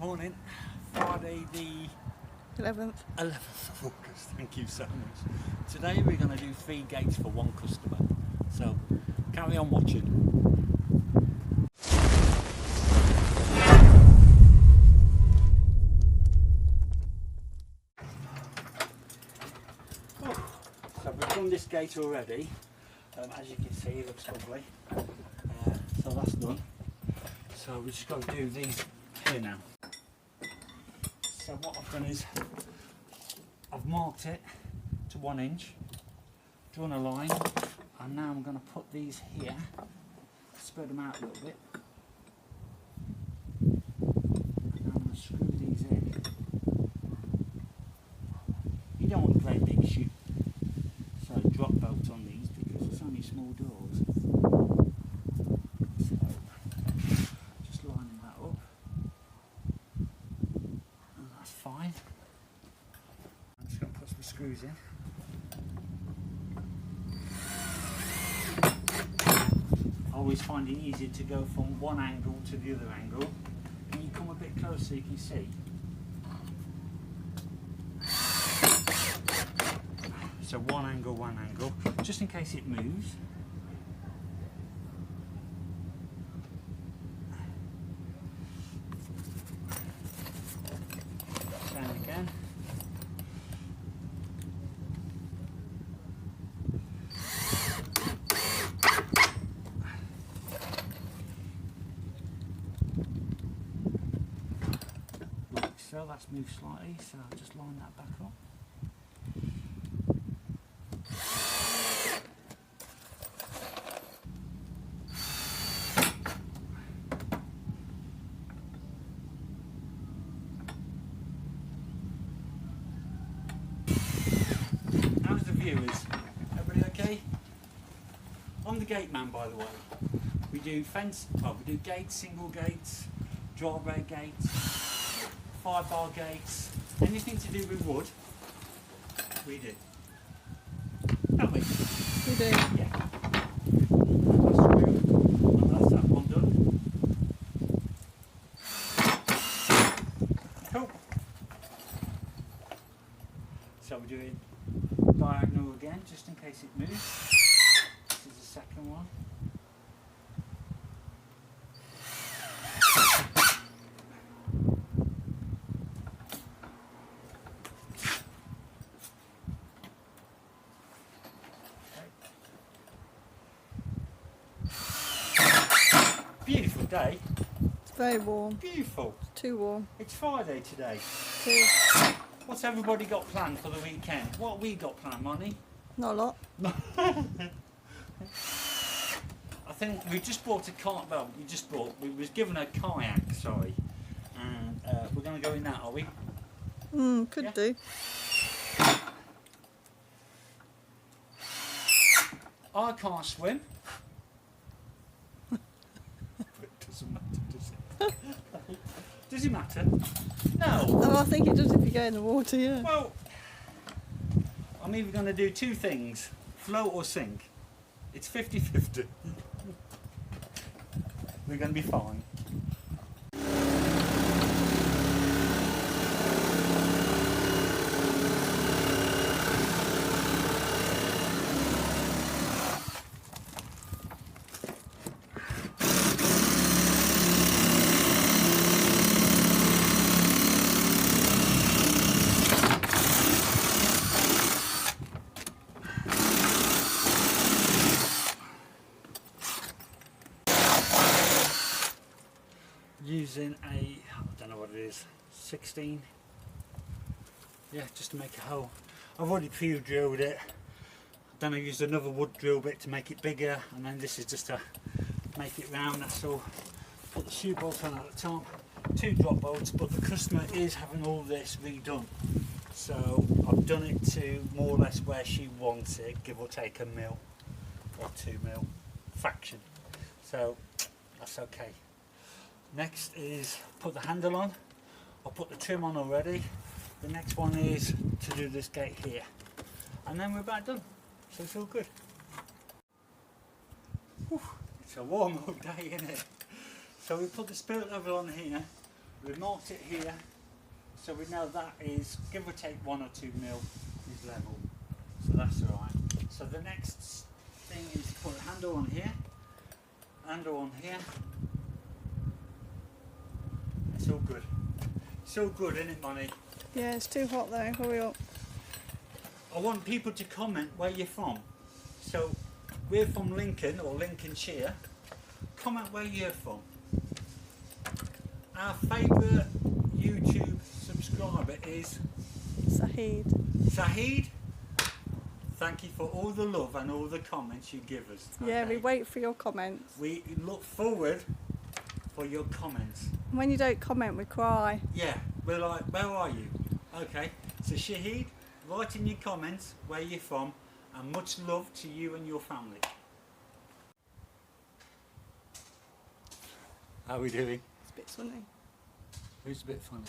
Morning, Friday the 11th. 11th of August, thank you so much. Today we're going to do 3 gates for 1 customer, so carry on watching. So we've done this gate already, as you can see it looks lovely, so that's done. So we've just got to do these here now. So what I've done is I've marked it to 1 inch, drawn a line, and now I'm going to put these here, spread them out a little bit, and I'm going to screw these in. You don't want a great big shoot, so drop bolts on these because it's only small doors. So just lining that up. Fine. I'm just going to put some screws in. I always find it easier to go from one angle to the other angle. Can you come a bit closer so you can see? So one angle, just in case it moves. Again. Like so, that's moved slightly, so I'll just line that back up. Viewers, everybody okay? I'm the gate man, by the way. We do we do gates, single gates, driveway gates, 5-bar gates, anything to do with wood, we do. Don't we? We do. Yeah. That's screw, and that's that one done. Cool. So we're doing diagonal again, just in case it moves. This is the second one. Okay. Beautiful day. It's very warm. Beautiful. It's too warm. It's Friday today. Too. What's everybody got planned for the weekend? What have we got planned, Money? Not a lot. I think we just bought a car. Well, we was given a kayak, sorry, and we're going to go in that, are we? Could Yeah. do. I can't swim. It doesn't matter, does it? Does it matter? No. Oh, I think it does if you go in the water, yeah. Well, I'm either going to do 2 things, float or sink. It's 50-50. We're going to be fine. Using a, I don't know what it is, 16, yeah, just to make a hole. I've already pre-drilled it, then I used another wood drill bit to make it bigger, and then this is just to make it round, that's all. Put the shoe bolt on at the top, 2 drop bolts, but the customer is having all this redone, so I've done it to more or less where she wants it, give or take a mil or 2 mil fraction, so that's okay. Next is put the handle on. I'll put the trim on already. The next one is to do this gate here. And then we're about done. So it's all good. Whew, it's a warm old day, isn't it? So we put the spirit level on here. We marked it here, so we know that is, give or take 1 or 2 mil is level. So that's alright. So the next thing is to put a handle on here, handle on here. It's all good. It's all good, isn't it, Money? Yeah, it's too hot though. Hurry up. I want people to comment where you're from. So we're from Lincoln or Lincolnshire. Comment where you're from. Our favourite YouTube subscriber is Sahid. Sahid. Thank you for all the love and all the comments you give us. Yeah, we okay? wait for your comments. We look forward for your comments. When you don't comment, we cry. Yeah, we're like, where are you? Okay, so Shahid, write in your comments where you're from, and much love to you and your family. How are we doing? It's a bit sunny. Who's a bit funny?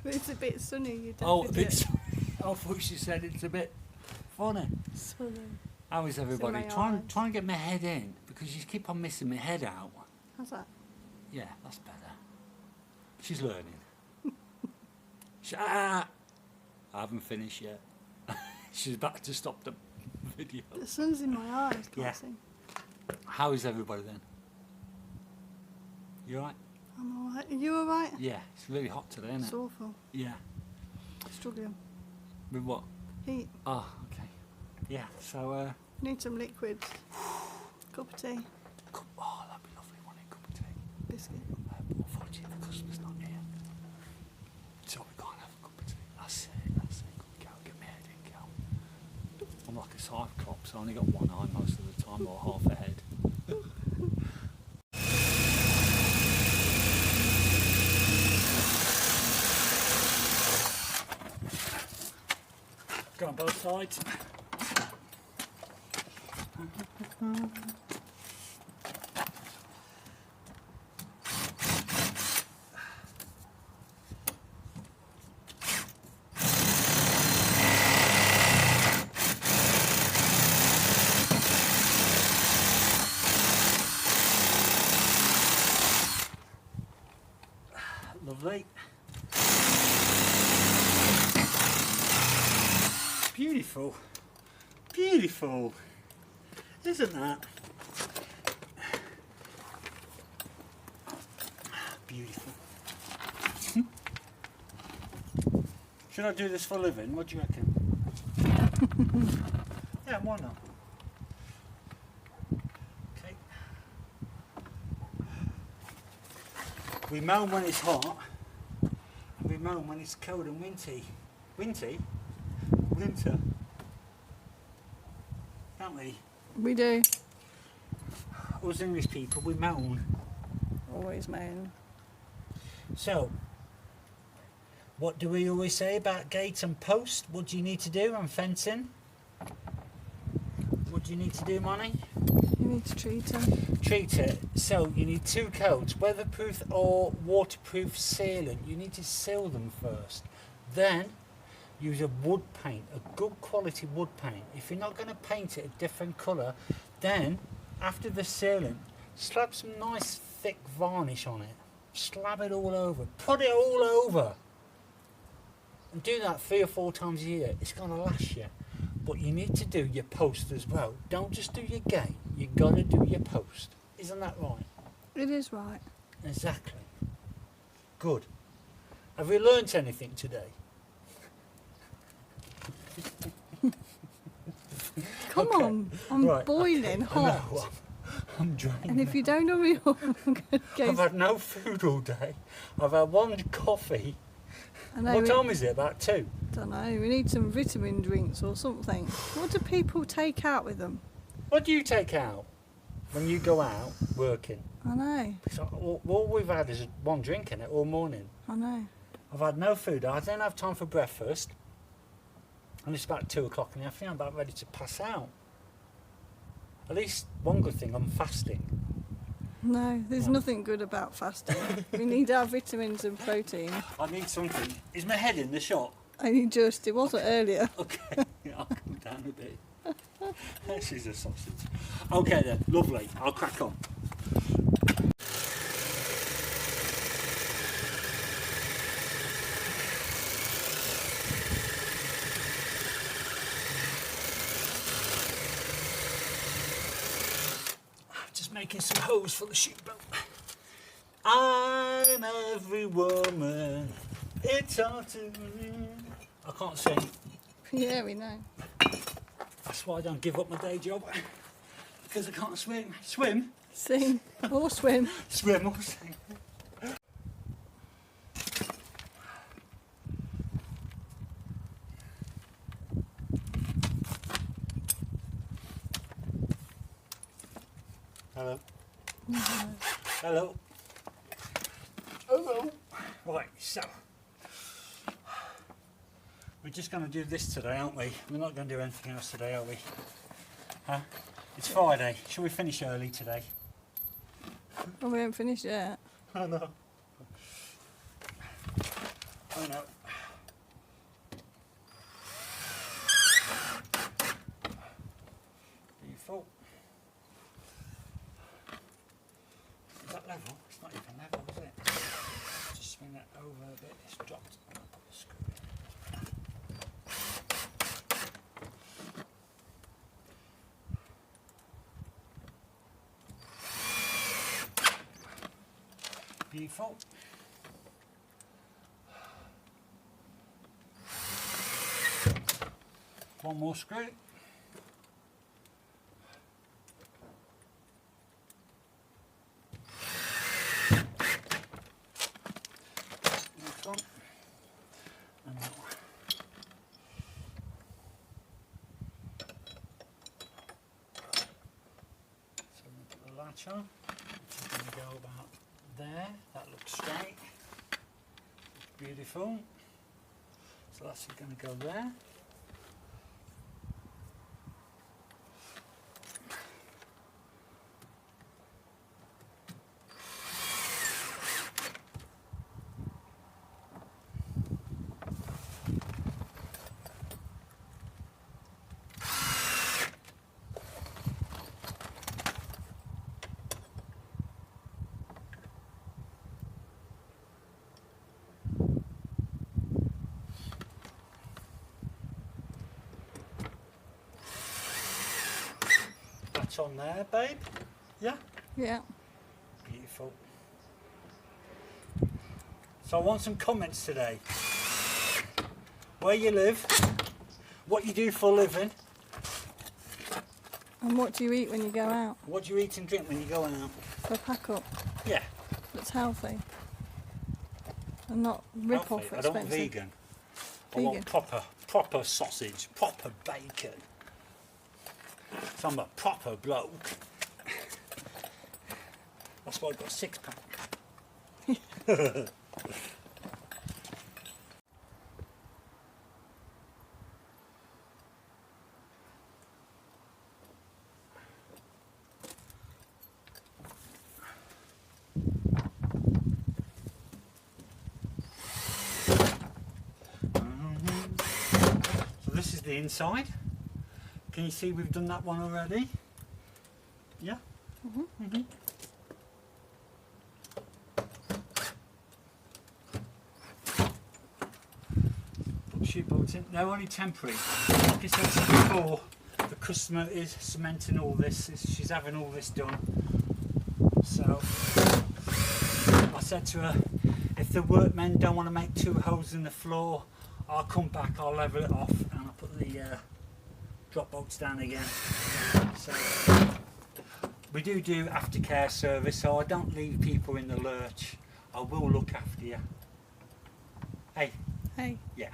It's a bit sunny, you don't Oh, a bit sunny. I thought she said it's a bit funny. sunny. How is everybody? my Try eyes. and get my head in, because you keep on missing my head out. How's that? Yeah, that's better. She's learning. I haven't finished yet. She's about to stop the video. The sun's in my eyes, can't Yeah. see. How is everybody then? You alright? I'm alright. Are you alright? Yeah, it's really hot today, isn't It's it? awful. Yeah. Struggling. With what? Heat. Oh, okay. Yeah, so, Need some liquids. Cup of tea. oh, that'd be lovely, wouldn't it? Cup of tea. Biscuit. Unfortunately, the customer's not here. So we can't have a cup of tea. That's it. Go, get my head in, go. I'm like a cyclops, I only got one eye most of the time, or half a head. Go on both sides. Lovely. Beautiful. Beautiful. Isn't that? Beautiful. Should I do this for a living? What do you reckon? Yeah, why not? Okay. We mow when it's hot, and we mow when it's cold and windy. Windy? Winter. Don't we? We do. Us English people, we moan. Always moan. So, what do we always say about gates and posts? What do you need to do and fencing? What do you need to do, Money? You need to treat them. Treat it. So you need 2 coats, weatherproof or waterproof sealant. You need to seal them first. Then use a wood paint, a good quality wood paint. If you're not going to paint it a different colour, then after the sealant, slap some nice thick varnish on it. Slap it all over. Put it all over. And do that 3 or 4 times a year. It's going to last you. But you need to do your post as well. Don't just do your gate. You got to do your post. Isn't that right? It is right. Exactly. Good. Have we learnt anything today? Come Okay. on. I'm Right, boiling okay. I hot. know, I'm draining. And if you don't hurry up, I'm going to go. I've had no food all day. I've had 1 coffee. I know, What time is it? About 2? don't know. We need some vitamin drinks or something. What do people take out with them? What do you take out when you go out working? I know. Because all we've had is 1 drink in it all morning. I know. I've had no food. I didn't have time for breakfast. And it's about 2 o'clock in the afternoon. I'm about ready to pass out. At least one good thing, I'm fasting. No, there's No. nothing good about fasting. We need our vitamins and protein. I need something. Is my head in the shot? Only just, it wasn't earlier. Okay, I'll come down a bit. This is a sausage. Okay then, lovely. I'll crack on. making some hose for the sheep boat. I'm every woman. It's hard to. I can't sing. Yeah, we know. That's why I don't give up my day job. Because I can't swim. Swim? Sing or swim. Swim or sing. Hello. Hello. Hello. Right, so we're just going to do this today, aren't we? We're not going to do anything else today, are we? Huh? It's Friday. Shall we finish early today? Oh, we haven't finished yet. I know. I know. Beautiful. Is that level? It's not even level, is it? Just swing that over a bit. It's dropped. I'll put the screw in. Beautiful. One more screw. Next one. And that one. So I'm going to put the latch on, which is going to go about there. That looks straight. Beautiful. So that's going to go there. That's on there, babe. Yeah? Yeah. Beautiful. So I want some comments today. Where you live, what you do for a living, And what do you eat when you go out? what do you eat and drink when you go out. For a pack up Yeah, that's healthy. And not rip off healthy. I expensive. don't want vegan. I Vegan. want proper sausage, proper bacon. So I'm a proper bloke. That's why I've got a 6-pack. So this is the inside. Can you see we've done that one already? Yeah? Mm-hmm. Put sheep bolts in. They're only temporary. Like I said before, the customer is cementing all this. She's having all this done. So I said to her, if the workmen don't want to make 2 holes in the floor, I'll come back, I'll level it off, and I'll put the drop bolts down again. So we do aftercare service, so I don't leave people in the lurch. I will look after you. Hey. Hey. Yeah.